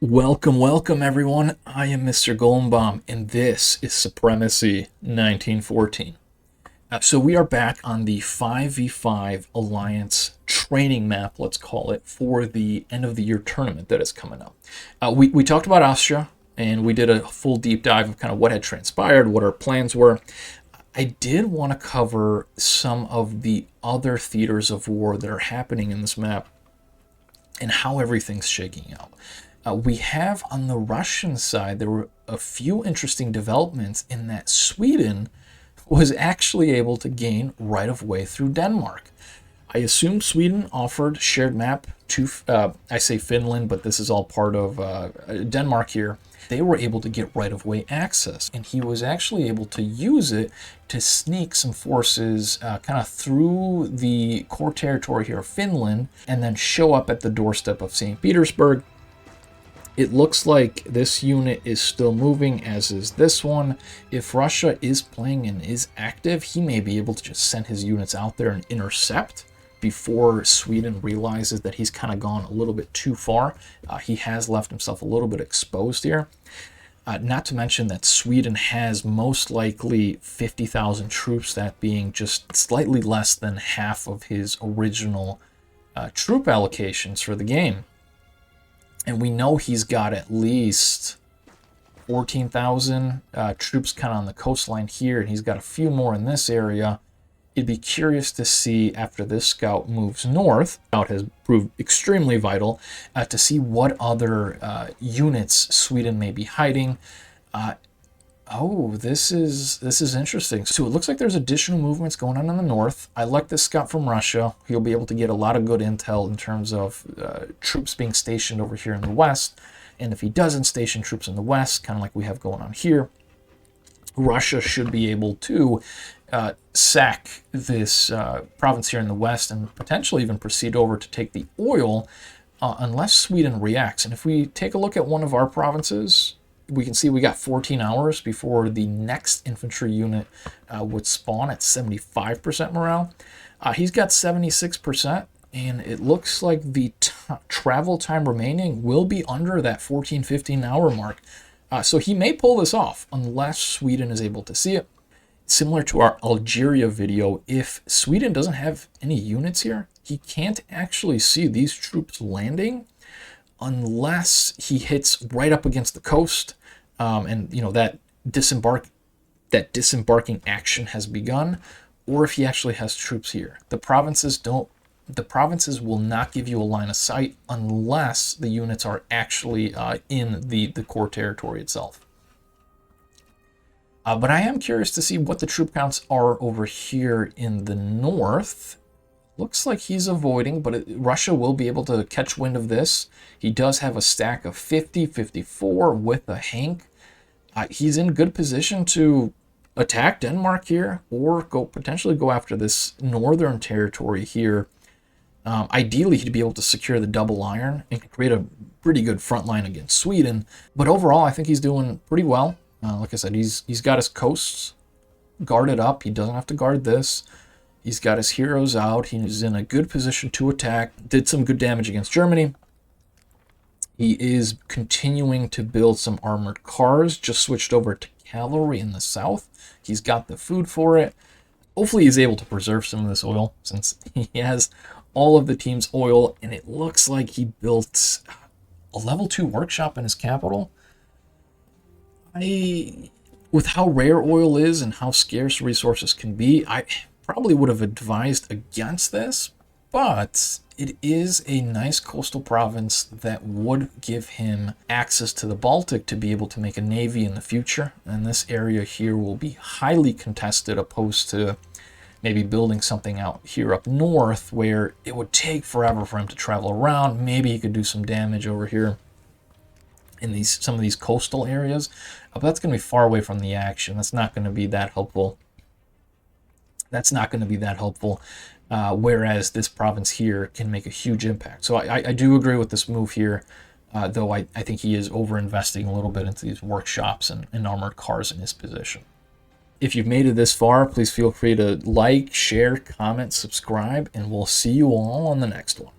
Welcome everyone. I am Mr. Goldenbaum, and this is Supremacy 1914. So we are back on the 5v5 Alliance training map, let's call it, for the end of the year tournament that is coming up. We talked about Austria, and we did a full deep dive of kind of what had transpired, what our plans were. I did want to cover some of the other theaters of war that are happening in this map and how everything's shaking out. We have on the Russian side, there were a few interesting developments in that Sweden was actually able to gain right of way through Denmark. I assume Sweden offered shared map to, I say Finland, but this is all part of Denmark here. They were able to get right of way access, and he was actually able to use it to sneak some forces kind of through the core territory here of Finland and then show up at the doorstep of St. Petersburg. It looks like this unit is still moving, as is this one. If Russia is playing and is active, he may be able to just send his units out there and intercept before Sweden realizes that he's kind of gone a little bit too far. He has left himself a little bit exposed here. Not to mention that Sweden has most likely 50,000 troops, that being just slightly less than half of his original troop allocations for the game. And we know he's got at least 14,000 troops kind of on the coastline here, and he's got a few more in this area. It'd be curious to see, after this scout moves north, scout has proved extremely vital, to see what other units Sweden may be hiding. Oh, this is interesting. So it looks like there's additional movements going on in the north. I like this scout from Russia. He'll be able to get a lot of good intel in terms of troops being stationed over here in the west. And if he doesn't station troops in the west, kind of like we have going on here, Russia should be able to sack this province here in the west and potentially even proceed over to take the oil unless Sweden reacts. And if we take a look at one of our provinces, we can see we got 14 hours before the next infantry unit would spawn at 75% morale. He's got 76%, and it looks like the travel time remaining will be under that 14-15 hour mark. So he may pull this off unless Sweden is able to see it. Similar to our Algeria video, if Sweden doesn't have any units here, he can't actually see these troops landing unless he hits right up against the coast, and that disembarking action has begun, or if he actually has troops here. The provinces will not give you a line of sight unless the units are actually in the core territory itself. But I am curious to see what the troop counts are over here in the north. Looks like he's avoiding, but Russia will be able to catch wind of this. He does have a stack of 50, 54 with a Hank. He's in good position to attack Denmark here, or potentially go after this northern territory here. Ideally, he'd be able to secure the double iron and create a pretty good front line against Sweden. But overall, I think he's doing pretty well. Like I said, he's got his coasts guarded up. He doesn't have to guard this. He's got his heroes out. He's in a good position to attack. Did some good damage against Germany. He is continuing to build some armored cars. Just switched over to cavalry in the south. He's got the food for it. Hopefully he's able to preserve some of this oil, since he has all of the team's oil. And it looks like he built a level 2 workshop in his capital. With how rare oil is and how scarce resources can be, I probably would have advised against this, but it is a nice coastal province that would give him access to the Baltic to be able to make a navy in the future. And this area here will be highly contested, opposed to maybe building something out here up north where it would take forever for him to travel around. Maybe he could do some damage over here in some of these coastal areas, but that's going to be far away from the action. That's not going to be that helpful. Whereas this province here can make a huge impact. So I do agree with this move here, though I think he is over-investing a little bit into these workshops and armored cars in his position. If you've made it this far, please feel free to like, share, comment, subscribe, and we'll see you all on the next one.